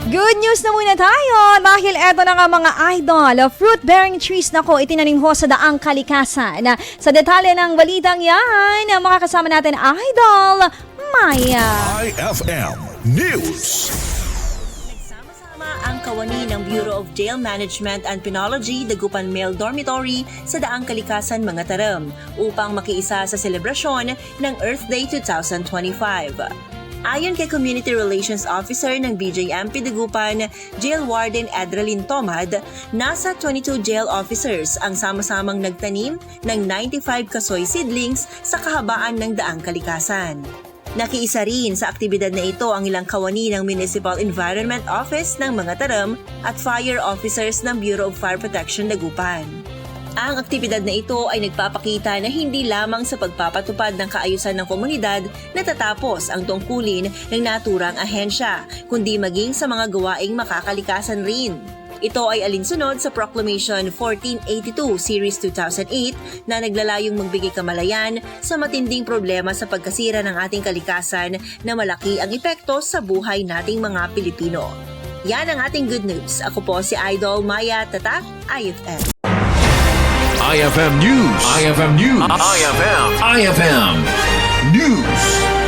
Good news na muna tayo dahil eto na nga mga idol, fruit-bearing trees na ko itinanim ho sa daang kalikasan. Sa detalye ng balitang yan, makakasama natin idol, Maya. IFM News. Nagsama-sama ang kawani ng Bureau of Jail Management and Penology, Dagupan Male Dormitory sa Daang Kalikasan, Mga Taram upang makiisa sa selebrasyon ng Earth Day 2025. Ayon kay Community Relations Officer ng BJMP Dagupan, Jail Warden Edralyn Tomad, nasa 22 jail officers ang sama-samang nagtanim ng 95 kasoy seedlings sa kahabaan ng Daang Kalikasan. Nakiisa rin sa aktibidad na ito ang ilang kawani ng Municipal Environment Office ng Mga Taram at fire officers ng Bureau of Fire Protection Dagupan. Ang aktibidad na ito ay nagpapakita na hindi lamang sa pagpapatupad ng kaayusan ng komunidad natatapos ang tungkulin ng naturang ahensya, kundi maging sa mga gawaing makakalikasan rin. Ito ay alinsunod sa Proclamation 1482 Series 2008 na naglalayong magbigay kamalayan sa matinding problema sa pagkasira ng ating kalikasan na malaki ang epekto sa buhay nating mga Pilipino. Yan ang ating good news. Ako po si Idol Maya Tatak, IFM. IFM News. IFM News. IFM News.